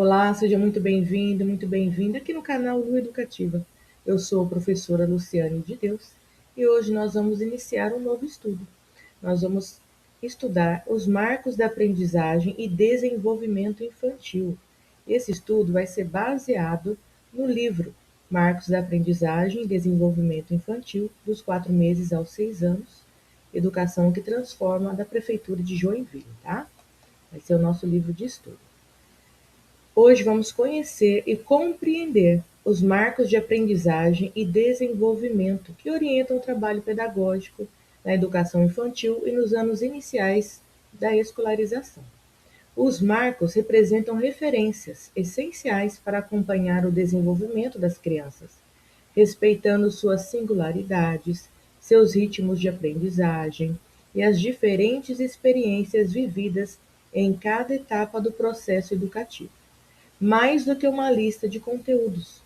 Olá, seja muito bem-vindo, muito bem-vinda aqui no canal Lu Educativa. Eu sou a professora Luciane de Deus e hoje nós vamos iniciar um novo estudo. Nós vamos estudar os marcos da aprendizagem e desenvolvimento infantil. Esse estudo vai ser baseado no livro Marcos da Aprendizagem e Desenvolvimento Infantil, dos 4 meses aos 6 anos, Educação que Transforma, da Prefeitura de Joinville, tá? Vai ser o nosso livro de estudo. Hoje vamos conhecer e compreender os marcos de aprendizagem e desenvolvimento que orientam o trabalho pedagógico na educação infantil e nos anos iniciais da escolarização. Os marcos representam referências essenciais para acompanhar o desenvolvimento das crianças, respeitando suas singularidades, seus ritmos de aprendizagem e as diferentes experiências vividas em cada etapa do processo educativo. Mais do que uma lista de conteúdos,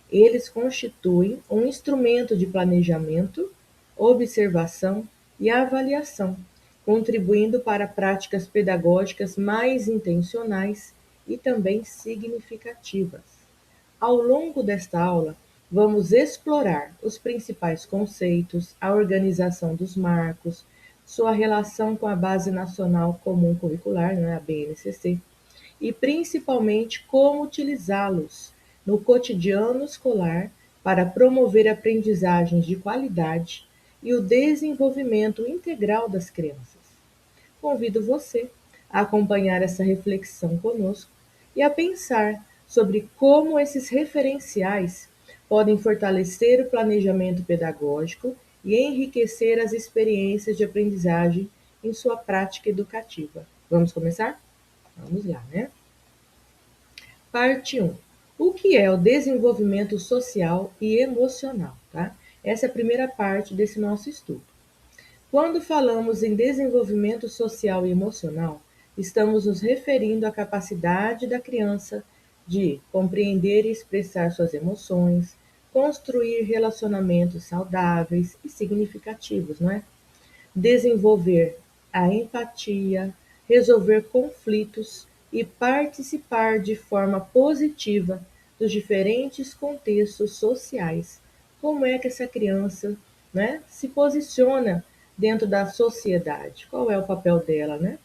eles constituem um instrumento de planejamento, observação e avaliação, contribuindo para práticas pedagógicas mais intencionais e também significativas. Ao longo desta aula, vamos explorar os principais conceitos, a organização dos marcos, sua relação com a Base Nacional Comum Curricular, a BNCC, e principalmente como utilizá-los no cotidiano escolar para promover aprendizagens de qualidade e o desenvolvimento integral das crianças. Convido você a acompanhar essa reflexão conosco e a pensar sobre como esses referenciais podem fortalecer o planejamento pedagógico e enriquecer as experiências de aprendizagem em sua prática educativa. Vamos começar? Vamos lá, né? Parte 1. O que é o desenvolvimento social e emocional, tá? Essa é a primeira parte desse nosso estudo. Quando falamos em desenvolvimento social e emocional, estamos nos referindo à capacidade da criança de compreender e expressar suas emoções, construir relacionamentos saudáveis e significativos, não é? Desenvolver a empatia, resolver conflitos e participar de forma positiva dos diferentes contextos sociais. Como é que essa criança, né, se posiciona dentro da sociedade? Qual é o papel dela, né?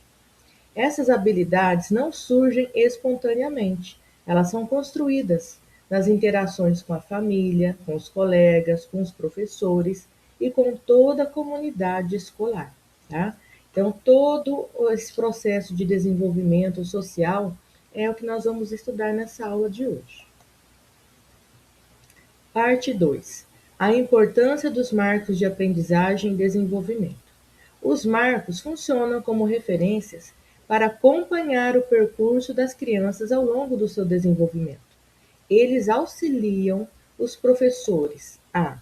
Essas habilidades não surgem espontaneamente, elas são construídas nas interações com a família, com os colegas, com os professores e com toda a comunidade escolar, tá? Então, todo esse processo de desenvolvimento social é o que nós vamos estudar nessa aula de hoje. Parte 2. A importância dos marcos de aprendizagem e desenvolvimento. Os marcos funcionam como referências para acompanhar o percurso das crianças ao longo do seu desenvolvimento. Eles auxiliam os professores a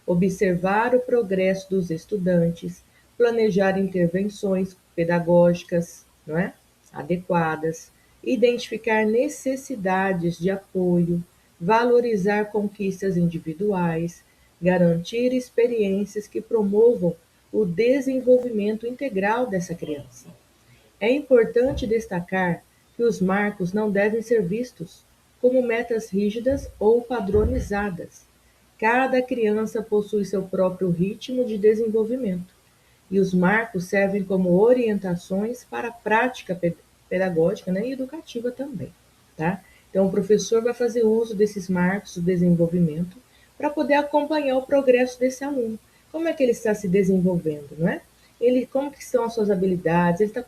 observar o progresso dos estudantes, planejar intervenções pedagógicas, não é? Adequadas, identificar necessidades de apoio, valorizar conquistas individuais, garantir experiências que promovam o desenvolvimento integral dessa criança. É importante destacar que os marcos não devem ser vistos como metas rígidas ou padronizadas. Cada criança possui seu próprio ritmo de desenvolvimento e os marcos servem como orientações para a prática pedagógica, né, e educativa também, tá? Então, o professor vai fazer uso desses marcos do desenvolvimento para poder acompanhar o progresso desse aluno. Como é que ele está se desenvolvendo, não é? Como que são as suas habilidades? Ele está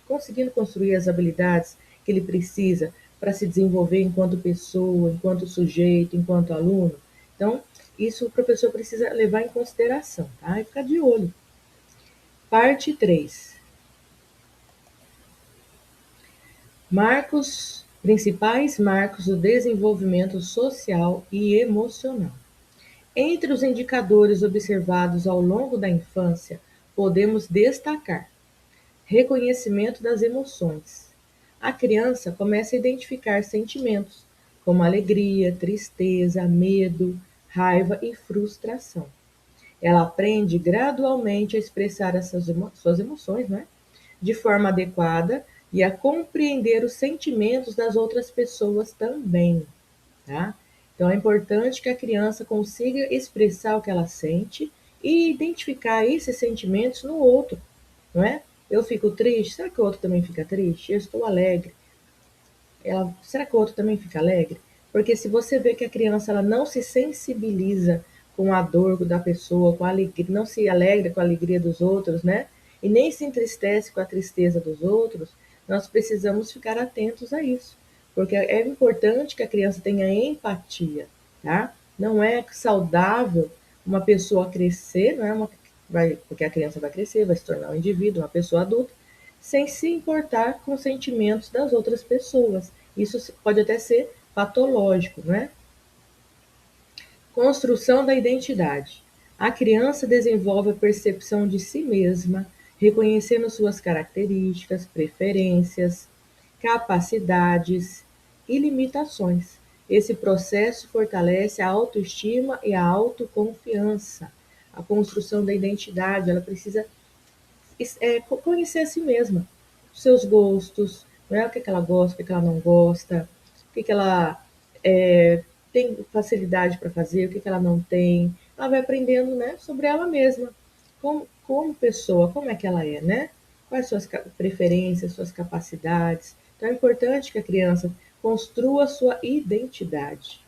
conseguindo construir as habilidades que ele precisa para se desenvolver enquanto pessoa, enquanto sujeito, enquanto aluno? Então, isso o professor precisa levar em consideração, tá? E ficar de olho. Parte 3. Principais marcos do desenvolvimento social e emocional. Entre os indicadores observados ao longo da infância, podemos destacar reconhecimento das emoções. A criança começa a identificar sentimentos como alegria, tristeza, medo, raiva e frustração. Ela aprende gradualmente a expressar suas emoções, né, de forma adequada, e a compreender os sentimentos das outras pessoas também, tá? Então é importante que a criança consiga expressar o que ela sente e identificar esses sentimentos no outro, não é? Eu fico triste, será que o outro também fica triste? Eu estou alegre, será que o outro também fica alegre? Porque se você vê que a criança ela não se sensibiliza com a dor da pessoa, com a alegria, não se alegra com a alegria dos outros, né? E nem se entristece com a tristeza dos outros, nós precisamos ficar atentos a isso. Porque é importante que a criança tenha empatia, tá? Não é saudável uma pessoa crescer, não é uma, porque a criança vai crescer, vai se tornar um indivíduo, uma pessoa adulta, sem se importar com os sentimentos das outras pessoas. Isso pode até ser patológico, não é? Construção da identidade. A criança desenvolve a percepção de si mesma, reconhecendo suas características, preferências, capacidades e limitações. Esse processo fortalece a autoestima e a autoconfiança. A construção da identidade, ela precisa conhecer a si mesma, os seus gostos, né? O que, é que ela gosta, o que, é que ela não gosta, o que, é que ela tem facilidade para fazer, o que, é que ela não tem. Ela vai aprendendo, né, sobre ela mesma, como pessoa, como é que ela é, né? Quais suas preferências, suas capacidades. Então é importante que a criança construa sua identidade.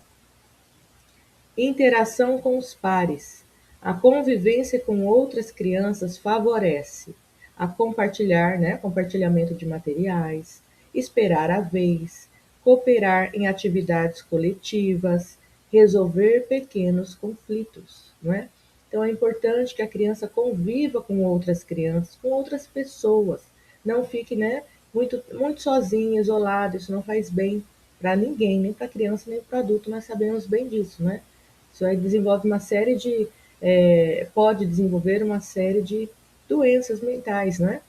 Interação com os pares. A convivência com outras crianças favorece a compartilhar, né, compartilhamento de materiais, esperar a vez, cooperar em atividades coletivas, resolver pequenos conflitos, não é? Então é importante que a criança conviva com outras crianças, com outras pessoas, não fique, né, muito sozinha, isolada. Isso não faz bem para ninguém, nem para a criança, nem para o adulto. Nós sabemos bem disso, né? Isso aí desenvolve uma série de, pode desenvolver uma série de doenças mentais, né?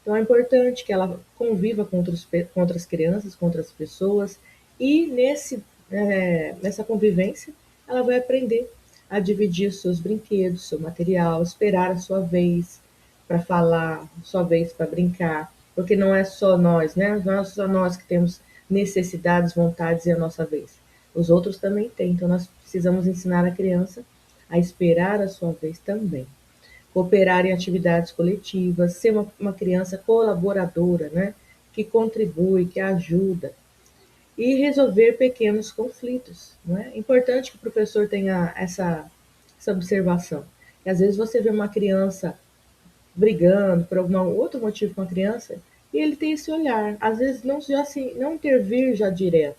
Então é importante que ela conviva com outras crianças, com outras pessoas, e nessa convivência ela vai aprender a dividir os seus brinquedos, seu material, esperar a sua vez para falar, sua vez para brincar, porque não é só nós, né? Não é só nós que temos necessidades, vontades e a nossa vez. Os outros também têm, então nós precisamos ensinar a criança a esperar a sua vez também. Cooperar em atividades coletivas, ser uma criança colaboradora, né? Que contribui, que ajuda. E resolver pequenos conflitos. Não é? É importante que o professor tenha essa observação. E às vezes você vê uma criança brigando por algum outro motivo com a criança, e ele tem esse olhar. Às vezes não já assim, não intervir já direto,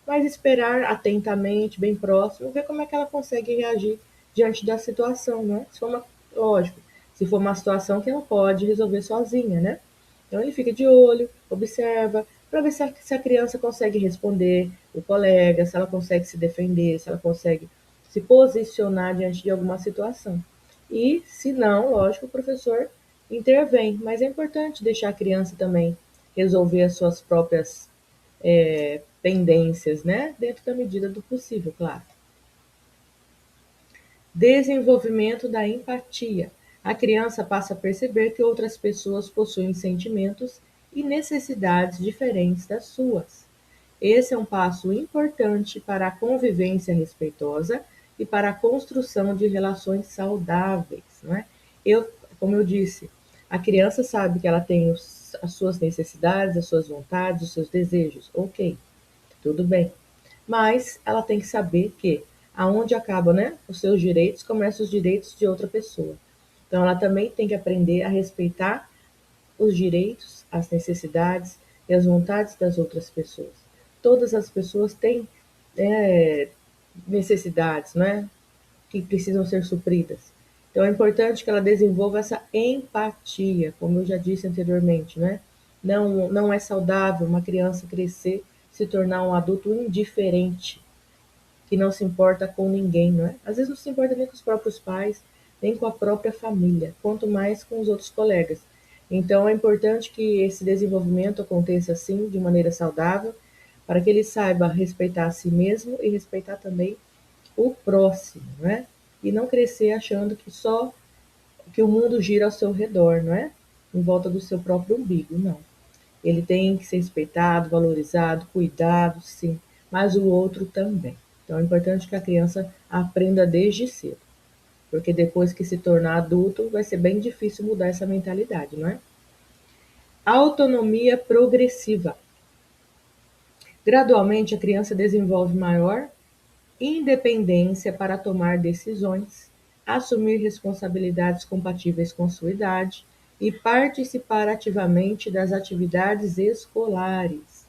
mas esperar atentamente, bem próximo, ver como é que ela consegue reagir diante da situação, né? Se for lógico, se for uma situação que ela pode resolver sozinha, né? Então ele fica de olho, observa, para ver se a criança consegue responder o colega, se ela consegue se defender, se ela consegue se posicionar diante de alguma situação. E, se não, lógico, o professor intervém, mas é importante deixar a criança também resolver as suas próprias pendências, né? Dentro da medida do possível, claro. Desenvolvimento da empatia. A criança passa a perceber que outras pessoas possuem sentimentos e necessidades diferentes das suas. Esse é um passo importante para a convivência respeitosa e para a construção de relações saudáveis, não é? Como eu disse, a criança sabe que ela tem as suas necessidades, as suas vontades, os seus desejos. Ok, tudo bem. Mas ela tem que saber que aonde acabam, né, os seus direitos, começam os direitos de outra pessoa. Então ela também tem que aprender a respeitar os direitos, as necessidades e as vontades das outras pessoas. Todas as pessoas têm é, necessidades, né, que precisam ser supridas. Então é importante que ela desenvolva essa empatia, como eu já disse anteriormente, né? Não é saudável uma criança crescer, se tornar um adulto indiferente, que não se importa com ninguém, não é? Às vezes não se importa nem com os próprios pais, nem com a própria família, quanto mais com os outros colegas. Então é importante que esse desenvolvimento aconteça assim, de maneira saudável, para que ele saiba respeitar a si mesmo e respeitar também o próximo, né? E não crescer achando que só que o mundo gira ao seu redor, não é? Em volta do seu próprio umbigo, não. Ele tem que ser respeitado, valorizado, cuidado, sim, mas o outro também. Então é importante que a criança aprenda desde cedo, porque depois que se tornar adulto vai ser bem difícil mudar essa mentalidade, não é? Autonomia progressiva. Gradualmente a criança desenvolve maior independência para tomar decisões, assumir responsabilidades compatíveis com sua idade e participar ativamente das atividades escolares.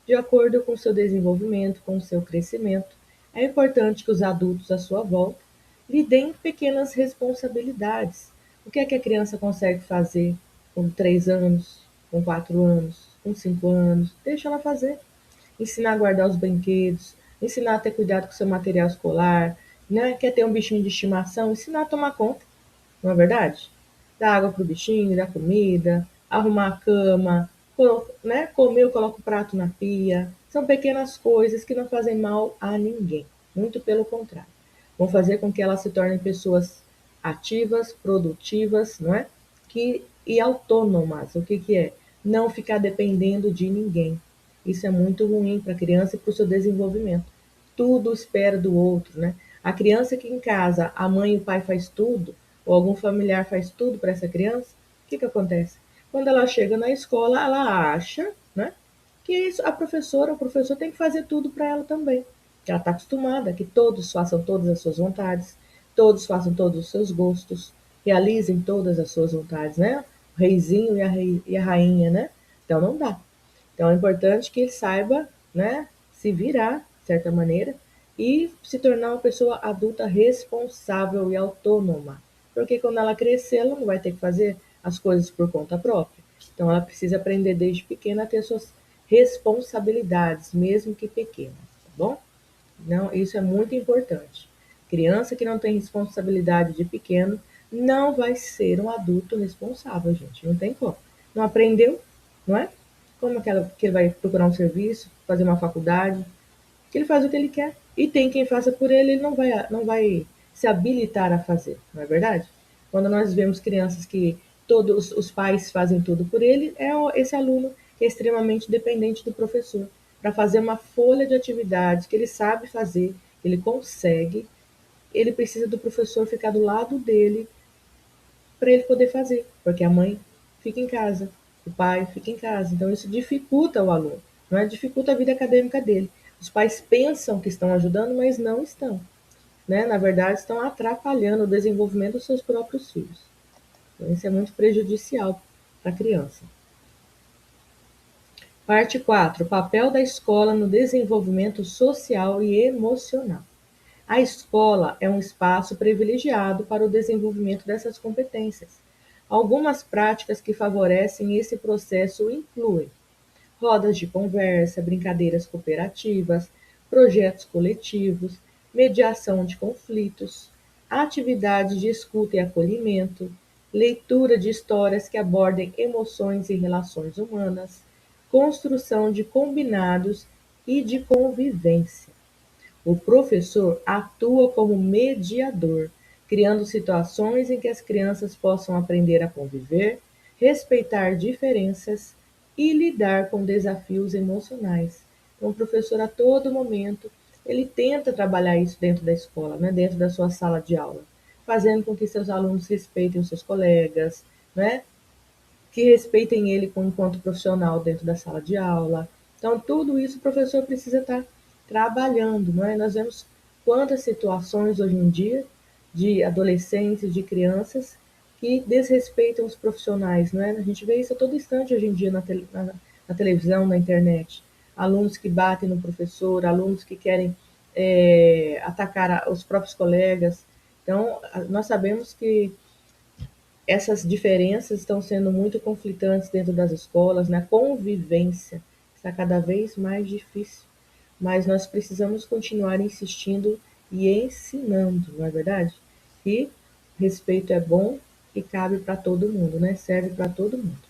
De acordo com seu desenvolvimento, com seu crescimento, é importante que os adultos à sua volta lhe deem pequenas responsabilidades. O que é que a criança consegue fazer com 3 anos, com 4 anos, com 5 anos? Deixa ela fazer. Ensinar a guardar os brinquedos, ensinar a ter cuidado com seu material escolar, né? Quer ter um bichinho de estimação, ensinar a tomar conta, não é verdade? Dar água para o bichinho, dar comida, arrumar a cama, né? Comer, coloca o prato na pia. São pequenas coisas que não fazem mal a ninguém, muito pelo contrário. Vão fazer com que elas se tornem pessoas ativas, produtivas, não é? E autônomas. O que é? Não ficar dependendo de ninguém. Isso é muito ruim para a criança e para o seu desenvolvimento. Tudo espera do outro, né? A criança que em casa a mãe e o pai faz tudo, ou algum familiar faz tudo para essa criança, o que acontece? Quando ela chega na escola, ela acha, né, que isso, a professora, o professor tem que fazer tudo para ela também. Que ela está acostumada, que todos façam todas as suas vontades, todos façam todos os seus gostos, realizem todas as suas vontades, né? O reizinho e a rainha, né? Então não dá. Então é importante que ele saiba, né, se virar, de certa maneira, e se tornar uma pessoa adulta responsável e autônoma. Porque quando ela crescer, ela não vai ter que fazer as coisas por conta própria. Então ela precisa aprender desde pequena a ter suas responsabilidades, mesmo que pequenas, tá bom? Não, isso é muito importante. Criança que não tem responsabilidade de pequeno não vai ser um adulto responsável, gente. Não tem como. Não aprendeu, não é? Como que ele vai procurar um serviço, fazer uma faculdade? Que ele faz o que ele quer. E tem quem faça por ele, ele não vai se habilitar a fazer, não é verdade? Quando nós vemos crianças que todos os pais fazem tudo por ele, é esse aluno que é extremamente dependente do professor para fazer uma folha de atividades que ele sabe fazer, que ele consegue, ele precisa do professor ficar do lado dele para ele poder fazer, porque a mãe fica em casa, o pai fica em casa. Então isso dificulta o aluno, não é? Dificulta a vida acadêmica dele. Os pais pensam que estão ajudando, mas não estão, né? Na verdade, estão atrapalhando o desenvolvimento dos seus próprios filhos. Então isso é muito prejudicial para a criança. Parte 4: o papel da escola no desenvolvimento social e emocional. A escola é um espaço privilegiado para o desenvolvimento dessas competências. Algumas práticas que favorecem esse processo incluem rodas de conversa, brincadeiras cooperativas, projetos coletivos, mediação de conflitos, atividades de escuta e acolhimento, leitura de histórias que abordem emoções e relações humanas, construção de combinados e de convivência. O professor atua como mediador, criando situações em que as crianças possam aprender a conviver, respeitar diferenças e lidar com desafios emocionais. Então, o professor, a todo momento, ele tenta trabalhar isso dentro da escola, né, dentro da sua sala de aula, fazendo com que seus alunos respeitem os seus colegas, né, que respeitem ele enquanto profissional dentro da sala de aula. Então, tudo isso o professor precisa estar trabalhando, não é? Nós vemos quantas situações hoje em dia de adolescentes, de crianças que desrespeitam os profissionais, não é? A gente vê isso a todo instante hoje em dia na televisão, na internet. Alunos que batem no professor, alunos que querem atacar os próprios colegas. Então, nós sabemos que essas diferenças estão sendo muito conflitantes dentro das escolas, na convivência está cada vez mais difícil, mas nós precisamos continuar insistindo e ensinando, não é verdade? Que respeito é bom e cabe para todo mundo, né? Serve para todo mundo.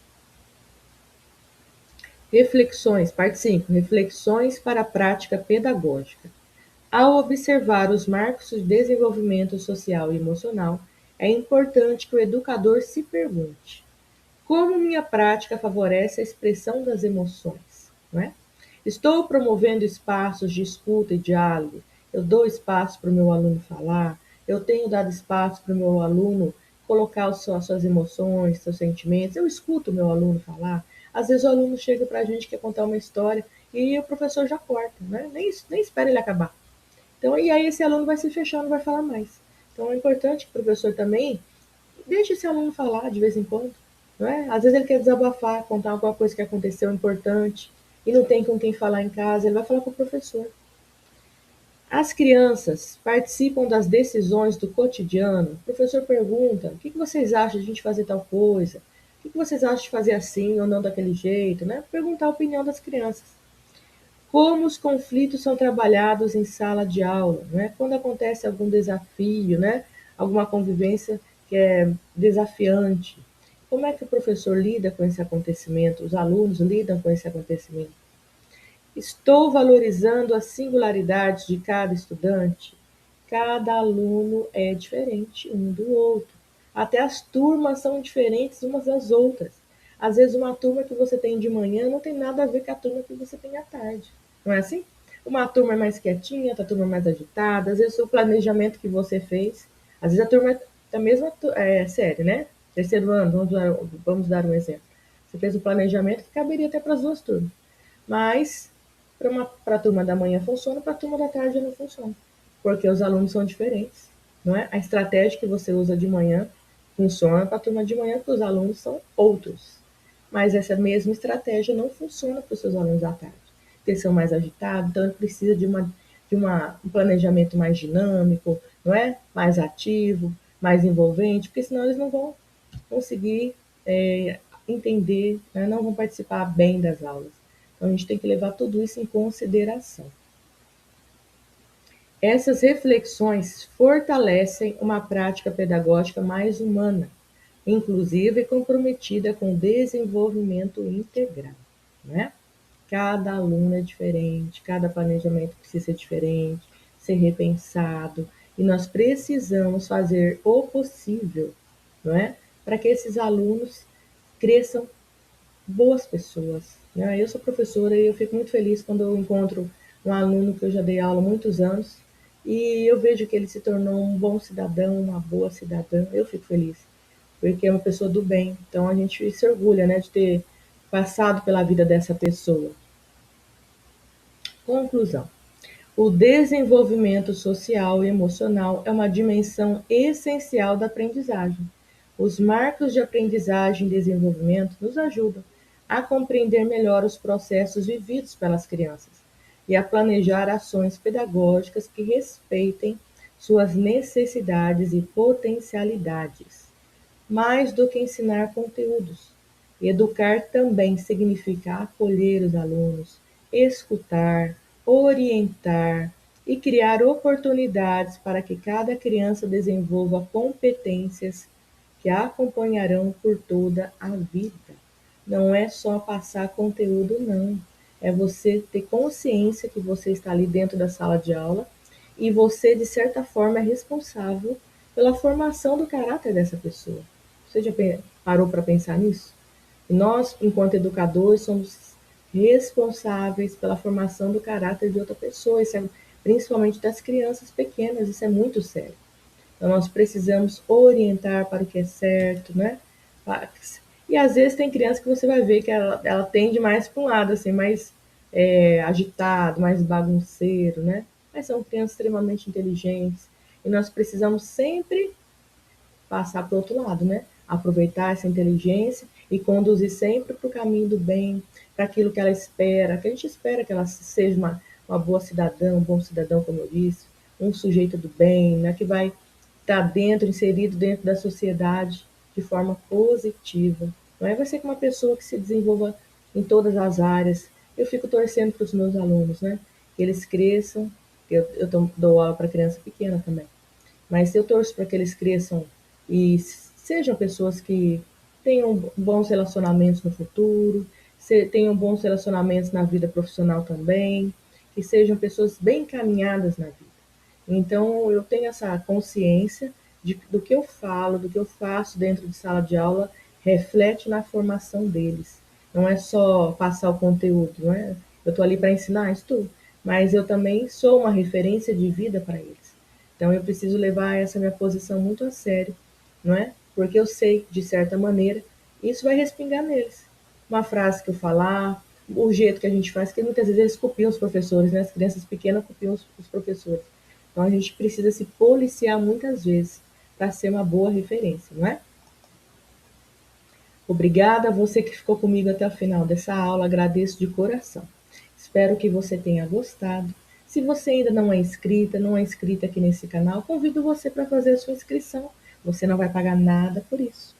Reflexões, parte 5. Reflexões para a prática pedagógica. Ao observar os marcos de desenvolvimento social e emocional, é importante que o educador se pergunte: Como minha prática favorece a expressão das emoções, não é? Estou promovendo espaços de escuta e diálogo. Eu dou espaço para o meu aluno falar. Eu tenho dado espaço para o meu aluno colocar as suas emoções, seus sentimentos. Eu escuto o meu aluno falar. Às vezes o aluno chega para a gente, quer contar uma história e o professor já corta, né? Nem espera ele acabar. Então, e aí esse aluno vai se fechar, não vai falar mais. Então é importante que o professor também deixe esse aluno falar de vez em quando, não é? Às vezes ele quer desabafar, contar alguma coisa que aconteceu importante e não tem com quem falar em casa, ele vai falar com o professor. As crianças participam das decisões do cotidiano. O professor pergunta: o que vocês acham de a gente fazer tal coisa? O que vocês acham de fazer assim ou não daquele jeito? Né? Perguntar a opinião das crianças. Como os conflitos são trabalhados em sala de aula, né? Quando acontece algum desafio, né? Alguma convivência que é desafiante. Como é que o professor lida com esse acontecimento? Os alunos lidam com esse acontecimento? Estou valorizando as singularidades de cada estudante. Cada aluno é diferente um do outro. Até as turmas são diferentes umas das outras. Às vezes uma turma que você tem de manhã não tem nada a ver com a turma que você tem à tarde. Não é assim? Uma turma é mais quietinha, outra turma é mais agitada. Às vezes o planejamento que você fez, às vezes a turma é da mesma série, né? Terceiro ano, vamos dar um exemplo. Você fez o planejamento que caberia até para as duas turmas. Mas para a turma da manhã funciona, para a turma da tarde não funciona, porque os alunos são diferentes, não é? A estratégia que você usa de manhã funciona para a turma de manhã, porque os alunos são outros. Mas essa mesma estratégia não funciona para os seus alunos da tarde. Eles são mais agitados, então ele precisa um planejamento mais dinâmico, não é? Mais ativo, mais envolvente, porque senão eles não vão conseguir entender, né? Não vão participar bem das aulas. Então, a gente tem que levar tudo isso em consideração. Essas reflexões fortalecem uma prática pedagógica mais humana, inclusive comprometida com o desenvolvimento integral, né? Cada aluno é diferente, cada planejamento precisa ser diferente, ser repensado, e nós precisamos fazer o possível, não é? Para que esses alunos cresçam boas pessoas, né? Eu sou professora e eu fico muito feliz quando eu encontro um aluno que eu já dei aula há muitos anos e eu vejo que ele se tornou um bom cidadão, uma boa cidadã. Eu fico feliz, porque é uma pessoa do bem. Então a gente se orgulha, né, de ter passado pela vida dessa pessoa. Conclusão. O desenvolvimento social e emocional é uma dimensão essencial da aprendizagem. Os marcos de aprendizagem e desenvolvimento nos ajudam a compreender melhor os processos vividos pelas crianças e a planejar ações pedagógicas que respeitem suas necessidades e potencialidades. Mais do que ensinar conteúdos, educar também significa acolher os alunos, escutar, orientar e criar oportunidades para que cada criança desenvolva competências que a acompanharão por toda a vida. Não é só passar conteúdo, não. É você ter consciência que você está ali dentro da sala de aula e você, de certa forma, é responsável pela formação do caráter dessa pessoa. Você já parou para pensar nisso? Nós, enquanto educadores, somos responsáveis pela formação do caráter de outra pessoa, principalmente das crianças pequenas, isso é muito sério. Então, nós precisamos orientar para o que é certo, né? E às vezes tem criança que você vai ver que ela tende mais para um lado, assim, mais agitado, mais bagunceiro, né? Mas são crianças extremamente inteligentes. E nós precisamos sempre passar para o outro lado, né? Aproveitar essa inteligência e conduzir sempre para o caminho do bem, para aquilo que ela espera, que a gente espera que ela seja uma boa cidadã, um bom cidadão, como eu disse, um sujeito do bem, né? Que vai estar inserido dentro da sociedade de forma positiva. Não é? Vai ser uma pessoa que se desenvolva em todas as áreas. Eu fico torcendo para os meus alunos, né? Que eles cresçam. Eu dou aula para criança pequena também. Mas eu torço para que eles cresçam e sejam pessoas que tenham bons relacionamentos no futuro, tenham bons relacionamentos na vida profissional também, que sejam pessoas bem encaminhadas na vida. Então, eu tenho essa consciência do que eu falo, do que eu faço dentro de sala de aula, reflete na formação deles. Não é só passar o conteúdo, não é? Eu estou ali para ensinar, estou, mas eu também sou uma referência de vida para eles. Então eu preciso levar essa minha posição muito a sério, não é? Porque eu sei, de certa maneira, isso vai respingar neles. Uma frase que eu falar, o jeito que a gente faz, que muitas vezes eles copiam os professores, né? As crianças pequenas copiam os professores. Então a gente precisa se policiar muitas vezes para ser uma boa referência, não é? Obrigada a você que ficou comigo até o final dessa aula, agradeço de coração. Espero que você tenha gostado. Se você ainda não é inscrita aqui nesse canal, convido você para fazer a sua inscrição. Você não vai pagar nada por isso.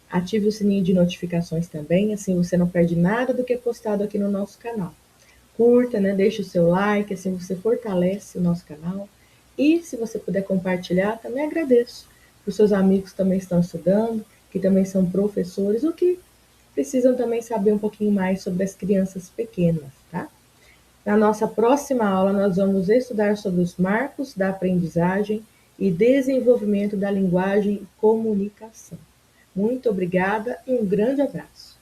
Ative o sininho de notificações também, assim você não perde nada do que é postado aqui no nosso canal. Curta, né? Deixe o seu like, assim você fortalece o nosso canal. E se você puder compartilhar, também agradeço. Os seus amigos também estão estudando, que também são professores, ou que precisam também saber um pouquinho mais sobre as crianças pequenas, tá? Na nossa próxima aula, nós vamos estudar sobre os marcos da aprendizagem e desenvolvimento da linguagem e comunicação. Muito obrigada e um grande abraço.